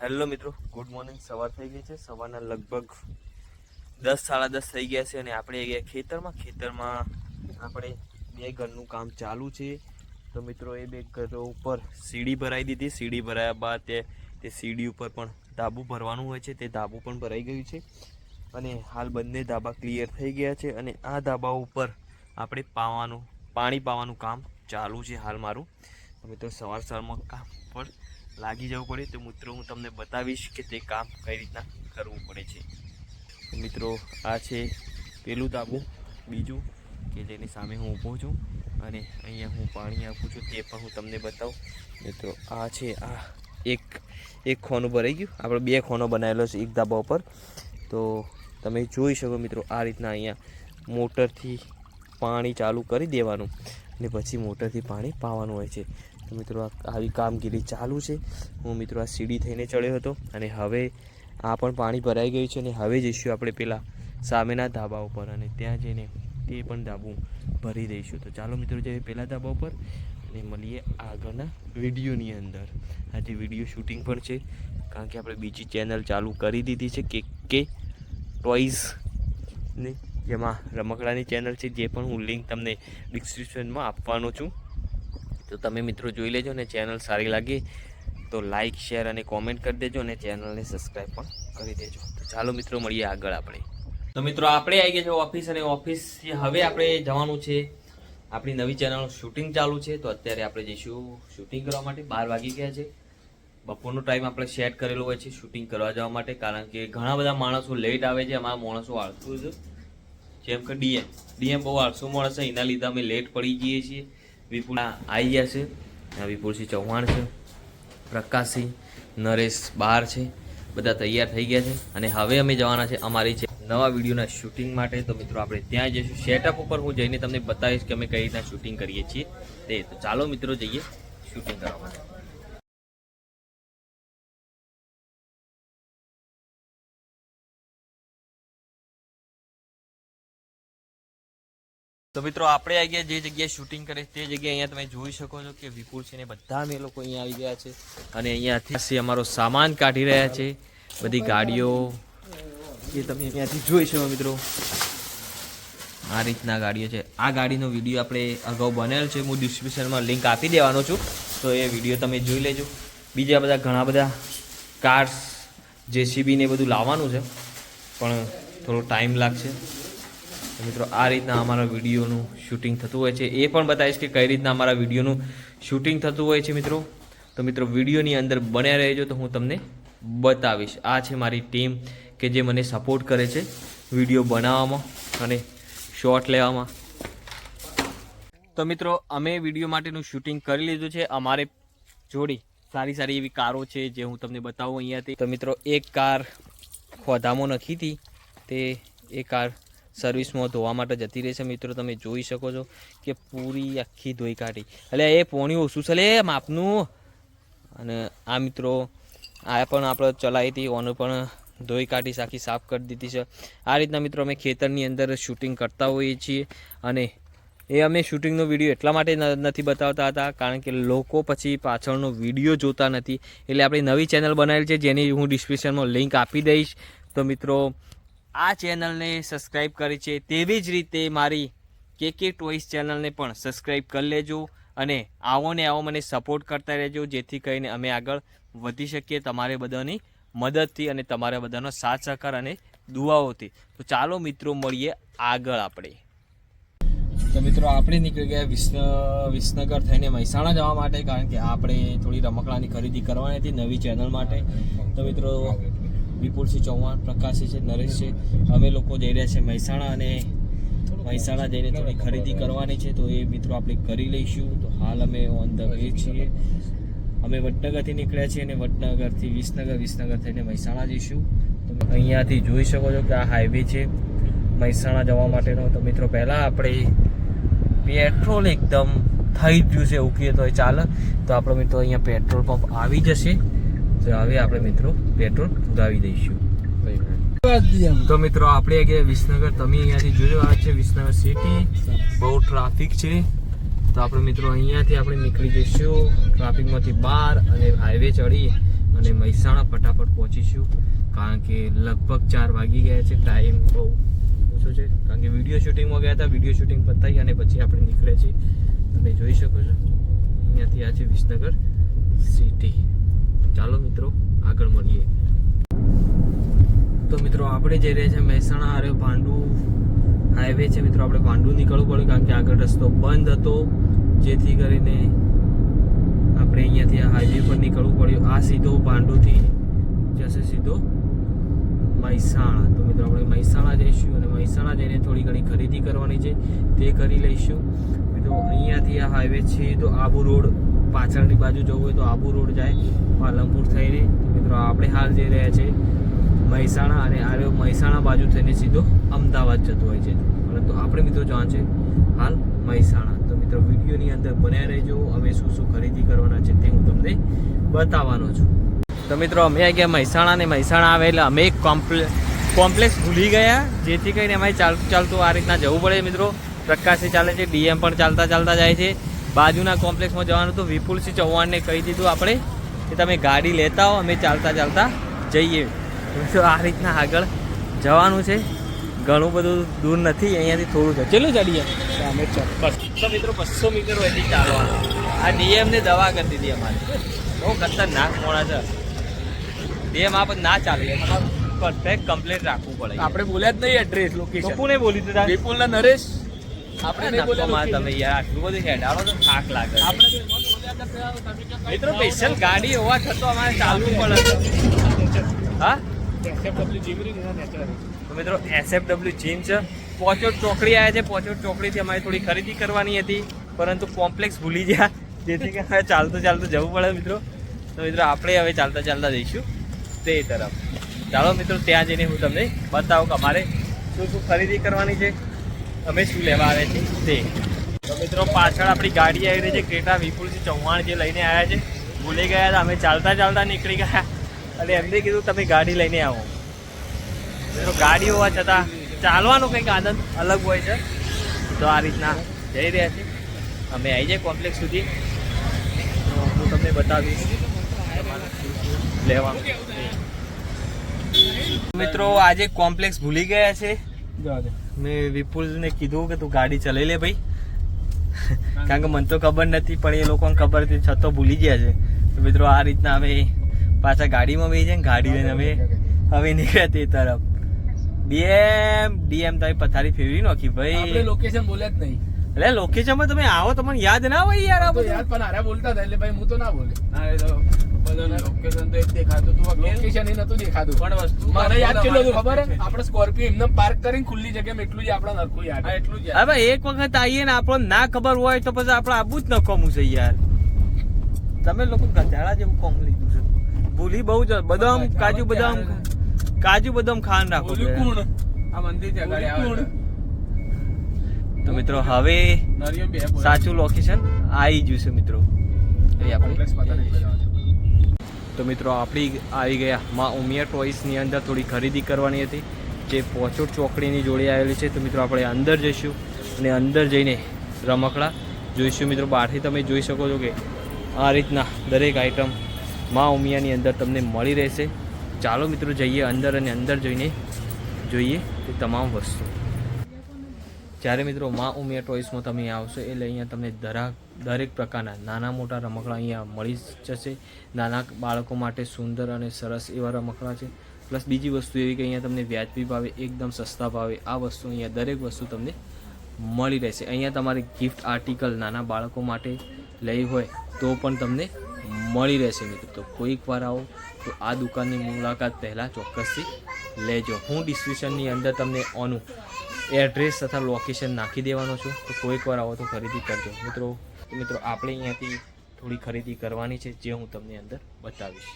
Hello મિત્રો, good morning. સવાર થઈ ગઈ છે. સવારના લગભગ 10 સાડા 10 થઈ ગયા છે અને આપણે ખેતરમાં આપણે બે ઘરનું કામ ચાલુ છે. તો મિત્રો એ બે ઘરો ઉપર સીડી ભરાઈ દીધી. સીડી ભરાયા બાદ તે સીડી ઉપર પણ ધાબુ ભરવાનું હોય છે. તે ધાબુ પણ ભરાઈ ગયું છે અને હાલ બંને ધાબા ક્લિયર થઈ ગયા છે અને આ ધાબા ઉપર આપણે પાણી પાવાનું કામ ચાલુ છે હાલ મારું. તો મિત્રો સવારમાં કામ પર લાગી જવું પડે. તો મિત્રો હું તમને બતાવીશ કે તે કામ કઈ રીતના કરવું પડે છે. તો મિત્રો આ છે પેલું ધાબુ, બીજું કે જેની સામે હું ઊભો છું અને અહીંયા હું પાણી આપું છું તે પણ હું તમને બતાવું. મિત્રો આ છે, આ એક ખોનું ભરાઈ ગયું. આપણે બે ખોનો બનાવેલો છે એક ધાબા ઉપર. તો તમે જોઈ શકો મિત્રો, આ રીતના અહીંયા મોટરથી પાણી ચાલુ કરી દેવાનું અને પછી મોટરથી પાણી પાવાનું હોય છે. તો મિત્રો આવી કામગીરી ચાલુ છે. હું મિત્રો આ સીડી થઈને ચડ્યો હતો અને હવે આ પણ પાણી ભરાઈ ગયું છે અને હવે જઈશું આપણે પેલા સામેના ધાબા ઉપર અને ત્યાં જઈને તે પણ ધાબુ ભરી દઈશું. તો ચાલો મિત્રો જઈએ પેલા ધાબા ઉપર અને મળીએ આગળના વિડીયોની અંદર. આજે વિડીયો શૂટિંગ પણ છે કારણ કે આપણે બીજી ચેનલ ચાલુ કરી દીધી છે કે ટોયઝની, જેમાં રમકડાની ચેનલ છે, જે પણ હું લિંક તમને ડિસ્ક્રિપ્શનમાં આપવાનો છું. તો તમે મિત્રો જોઈ લેજો અને ચેનલ સારી લાગે તો લાઇક, શેર અને કોમેન્ટ કરી દેજો અને ચેનલને સબસ્ક્રાઈબ પણ કરી દેજો. તો ચાલો મિત્રો મળીએ આગળ આપણે. તો મિત્રો આપણે આવી ગયા છે ઓફિસ અને ઓફિસ હવે આપણે જવાનું છે. આપણી નવી ચેનલનું શૂટિંગ ચાલુ છે. તો અત્યારે આપણે જઈશું શૂટિંગ કરવા માટે. 12 વાગી ગયા છે. બપોરનો ટાઈમ આપણે સેટ કરેલો હોય છે શૂટિંગ કરવા જવા માટે, કારણ કે ઘણા બધા માણસો લેટ આવે છે. અમારા માણસો આળસુ છે, જેમ કે ડીએમ બહુ આળસુ માણસ છે, એના લીધે અમે લેટ પડી જઈએ છીએ. વિપુલ આવી ગયા છે, વિપુલસિંહ ચૌહાણ છે, પ્રકાશસિંહ, નરેશ બહાર છે, બધા તૈયાર થઈ ગયા છે અને હવે અમે જવાના છે અમારી નવા વિડીયોના શૂટિંગ માટે. તો મિત્રો આપણે ત્યાં જઈશું. સેટઅપ ઉપર હું જઈને તમને બતાવીશ કે અમે કઈ રીતના શૂટિંગ કરીએ છીએ તે. તો ચાલો મિત્રો જઈએ શૂટિંગ કરવા માટે. તો મિત્રો આપણે આવી ગયા જે જગ્યાએ શૂટિંગ કરે તે જગ્યાએ અહીંયા તમે જોઈ શકો છો કે વિપુલ છે ને બધા અમે લોકો અહીંયા આવી ગયા છે અને અહીંયાથી અમારો સામાન કાઢી રહ્યા છે. બધી ગાડીઓ એ તમે અહીંયાથી જોઈ શકો મિત્રો. આ રીતના ગાડીઓ છે. આ ગાડીનો વિડીયો આપણે અગાઉ બનેલ છે, હું ડિસ્ક્રિપ્શનમાં લિંક આપી દેવાનો છું. તો એ વિડીયો તમે જોઈ લેજો. બીજા બધા ઘણા બધા કાર્સ, જેસીબી ને બધું લાવવાનું છે પણ થોડો ટાઈમ લાગશે. મિત્રો આ રીતના અમારા વિડીયોનું શૂટિંગ થતું હોય છે. એ પણ બતાવીશ કે કઈ રીતના અમારા વિડીયોનું શૂટિંગ થતું હોય છે મિત્રો. તો મિત્રો વિડીયોની અંદર બન્યા રહેજો તો હું તમને બતાવીશ. આ છે મારી ટીમ કે જે મને સપોર્ટ કરે છે વિડીયો બનાવવામાં અને શોટ લેવામાં. તો મિત્રો અમે વિડીયો માટેનું શૂટિંગ કરી લીધું છે. અમારે જોડી સારી એવી કારો છે જે હું તમને બતાવું અહીંયાથી. તો મિત્રો એક કાર ખોદામાં નખી હતી, તે એ કાર સર્વિસમાં ધોવા માટે જતી રહેશે. મિત્રો તમે જોઈ શકો છો કે પૂરી આખી ધોઈ કાઢી. એટલે એ પોણી ઓછું છે લે માપનું. અને આ મિત્રો આ પણ આપણે ચલાવી હતી, ઓનું પણ ધોઈ કાઢી આખી સાફ કરી દીધી છે. આ રીતના મિત્રો અમે ખેતરની અંદર શૂટિંગ કરતા હોઈએ છીએ અને એ અમે શૂટિંગનો વિડીયો એટલા માટે નથી બતાવતા હતા કારણ કે લોકો પછી પાછળનો વિડીયો જોતા નથી. એટલે આપણી નવી ચેનલ બનાવેલી છે જેની હું ડિસ્ક્રિપ્શનમાં લિંક આપી દઈશ. તો મિત્રો આ ચેનલને સબસ્ક્રાઈબ કરી છે તેવી જ રીતે મારી કે ટોયઝ ચેનલને પણ સબસ્ક્રાઈબ કરી લેજો અને આવો ને આવો મને સપોર્ટ કરતા રહેજો, જેથી કરીને અમે આગળ વધી શકીએ તમારે બધાની મદદથી અને તમારા બધાનો સાથ સહકાર અને દુઆઓથી. તો ચાલો મિત્રો મળીએ આગળ આપણે. તો મિત્રો આપણે નીકળી ગયા વિસનગર થઈને મહેસાણા જવા માટે, કારણ કે આપણે થોડી રમકડાની ખરીદી કરવાની હતી નવી ચેનલ માટે. તો મિત્રો વિપુલસિંહ ચૌહાણ, પ્રકાશસિંહ છે, નરેશ છે, અમે લોકો જઈ રહ્યા છે મહેસાણા અને મહેસાણા જઈને થોડી ખરીદી કરવાની છે. તો એ મિત્રો આપણે કરી લઈશું. તો હાલ અમે ઓન ધ વે છીએ. અમે વડનગરથી નીકળ્યા છીએ અને વડનગરથી વિસનગર થઈને મહેસાણા જઈશું. તો અહીંયાથી જોઈ શકો છો કે આ હાઈવે છે મહેસાણા જવા માટેનો. તો મિત્રો પહેલાં આપણે પેટ્રોલ એકદમ થઈ ગયું છે એવું કહીએ તો ચાલે. તો આપણો મિત્રો અહીંયા પેટ્રોલ પંપ આવી જશે. તો હવે આપણે મિત્રો પેટ્રોલ પુરાવી દઈશું. તો મિત્રો આપણે ગયા વિસનગર. તમે અહીંયાથી જોયો આ છે વિસનગર સિટી. બહુ ટ્રાફિક છે. તો આપણે મિત્રો અહીંયાથી આપણે નીકળી જઈશું ટ્રાફિકમાંથી બહાર અને હાઈવે ચડી અને મહેસાણા ફટાફટ પહોંચીશું, કારણ કે લગભગ 4 વાગી ગયા છે. ટાઈમ બહુ ઓછો છે, કારણ કે વિડીયો શૂટિંગમાં ગયા હતા. વિડીયો શૂટિંગ પતાવી અને પછી આપણે નીકળ્યા છીએ. તમે જોઈ શકો છો અહીંયાથી આ છે વિસનગર સિટી. ચાલો મિત્રો આગળ મળીએ. તો મિત્રો આપણે જઈ રહ્યા છીએ મહેસાણા. અરે ભાંડુ હાઈવે છે મિત્રો, આપણે ભાંડુ નીકળવું પડ્યું કારણ કે આગળ રસ્તો બંધ હતો, જેથી કરીને આપણે અહીંયાથી આ હાઈવે પર નીકળવું પડ્યું. આ સીધો ભાંડુથી જશે સીધો મહેસાણા. તો મિત્રો આપણે મહેસાણા જઈશું અને મહેસાણા જઈને થોડી ઘણી ખરીદી કરવાની છે, તે કરી લઈશું મિત્રો. અહીંયાથી આ હાઈવે છે તો આબુ રોડ, પાછળની બાજુ જવું હોય તો આબુ રોડ જાય પાલનપુર થઈને. મિત્રો આપણે હાલ જઈ રહ્યા છે મહેસાણા, અને આ મહેસાણા બાજુ થઈને સીધો અમદાવાદ જતો હોય છે, પરંતુ આપણે મિત્રો જવાનું છે હાલ મહેસાણા. તો મિત્રો વિડીયોની અંદર બન્યા રહેજો, અમે શું શું ખરીદી કરવાના છે તે હું તમને બતાવવાનો છું. તો મિત્રો અમે આવી ગયા મહેસાણા, ને મહેસાણા આવે એટલે અમે એક કોમ્પ્લેક્સ ભૂલી ગયા, જેથી કરીને અમારે ચાલતું આ રીતના જવું પડે મિત્રો. પ્રકાશી ચાલે છે, ડીએમ પણ ચાલતા જાય છે. બાજુના કોમ્પ્લેક્સમાં જવાનું તો વિપુલસિંહ ચૌહાણને કહી દીધું આપણે કે તમે ગાડી લેતા હો, અમે ચાલતા જઈએ. તો આ રીતના આગળ જવાનું છે, ઘણું બધું દૂર નથી, અહીંયાથી થોડું છે. ચેલું ચડીએ અમે ચોક્કસ. તો મિત્રો 200 મીટર વહેતી ચાલવાનું. આ ડીએમને દવા કરી દીધી અમારે, બહુ ખતરનાક મોડા છે. ડીએમ આપણે ના ચાલીએ, પરફેક્ટ કમ્પ્લીટ રાખવું પડે. આપણે બોલ્યા જ નહીં એડ્રેસ લોકેશન. કોને બોલી દીધા? વિપુલના નરેશ. આપણે તમે યાર આટલું બધું હેડાળો તો થાક લાગે. મિત્રો સ્પેશિયલ ગાડી હોવા છતાં અમારે ચાલવું પડે. હા તો મિત્રો SFW જીમ છે, પોચોટ ચોકડી આવ્યા છે. પોચોટ ચોકડીથી અમારે થોડી ખરીદી કરવાની હતી, પરંતુ કોમ્પ્લેક્સ ભૂલી ગયા, જેથી કે હવે ચાલતું જવું પડે મિત્રો. તો મિત્રો આપણે હવે ચાલતા જઈશું તે તરફ. ચાલો મિત્રો ત્યાં જઈને હું તમને બતાવું કે અમારે શું શું ખરીદી કરવાની છે, અમે શું લેવા આવ્યા છીએ તે. તો મિત્રો પાછળ આપણી ગાડી આવી રહી છે ક્રેટા, વિપુલસિંહ ચૌહાણ જે લઈને આવ્યા છે. ભૂલી ગયા હતા, અમે ચાલતા નીકળી ગયા અને એમને કીધું તમે ગાડી લઈને આવો. મિત્રો ગાડી હોવા છતાં ચાલવાનો કંઈક આનંદ અલગ હોય છે. તો આ રીતના જઈ રહ્યા છે અમે. આવી જાય કોમ્પ્લેક્સ સુધી તો હું તમને બતાવીશ લેવાનું. મિત્રો આજે કોમ્પ્લેક્સ ભૂલી ગયા છે. મેં વિપુલને કીધું કે તું ગાડી ચલાવી લે ભાઈ, કારણ કે મને તો ખબર નથી, પણ એ લોકોને ખબર હતી છતાં ભૂલી ગયા છે. તો મિત્રો આ રીતના અમે પાછા ગાડીમાં બેસી જાય, ગાડી લઈને અમે હવે નીકળ્યા તે તરફ. ડીએમ તમે પથારી ફેરવી નાખી ભાઈ. આપણે લોકેશન બોલ્યા જ નહીં. એટલે લોકેશનમાં તમે આવો તો મને યાદ ના હોય યાર. યાદ પણ હારે બોલતા હતા એટલે ભાઈ હું તો ના બોલે. લોકેશન તો એક દેખાતું હતું, લોકેશન એ નતું દેખાતું. પણ વસ્તુ મને યાદ કેટલું હતું ખબર? આપણે સ્કોર્પિયો એમને પાર્ક કરીને ખુલ્લી જગ્યામાં એટલું જ આપણા નરખું યાદ. એટલું જ. હવે એક વખત આવીએ ને આપણને ના ખબર હોય તો પછી આપણે આબુ જ ન કોમું છે યાર. તમે લોકો ગધાડા જેવું કોમ લીધું છે. ભૂલી બહુ જ બદામ કાજુ બદામ ખાન રાખો. આ મંદિર છે આગળ. તો મિત્રો હવે સાચું લોકેશન આવી ગયું છે મિત્રો. તો મિત્રો આપણી આવી ગયા માં ઉમિયા ટોયસની અંદર થોડી ખરીદી કરવાની હતી, જે પોચોટ ચોકડીની જોડે આવેલી છે. તો મિત્રો આપણે અંદર જઈશું અને અંદર જઈને રમકડા જોઈશું મિત્રો. બહારથી તમે જોઈ શકો છો કે આ રીતના દરેક આઈટમ માં ઉમિયાની અંદર તમને મળી રહેશે. ચાલો મિત્રો જઈએ અંદર અને અંદર જઈને જોઈએ તે તમામ વસ્તુ. જ્યારે મિત્રો માં ઉમિયા ટોયસમાં તમે આવશો એટલે અહીંયા તમને દરેક પ્રકારના નાના મોટા રમકડા અહીંયા મળી જશે. નાના બાળકો માટે સુંદર અને સરસ એવા રમકડા છે. પ્લસ બીજી વસ્તુ એવી કે અહીંયા તમને વ્યાજબી ભાવે એકદમ સસ્તા ભાવે આ વસ્તુ અહીંયા દરેક વસ્તુ તમને મળી રહેશે. અહીંયા તમારે ગિફ્ટ આર્ટિકલ નાના બાળકો માટે લઈ હોય તો પણ તમને મળી રહેશે મિત્રો. તો કોઈક વાર આવો તો આ દુકાનની મુલાકાત પહેલાં ચોક્કસથી લેજો. હું ડિસ્ક્રિપ્શનની અંદર તમને ઓનું એડ્રેસ તથા લોકેશન નાખી દેવાનો છું, તો કોઈક વાર આવો તો ખરીદી કરજો મિત્રો. આપણે અહીંયાથી થોડી ખરીદી કરવાની છે, જે હું તમને અંદર બતાવીશ.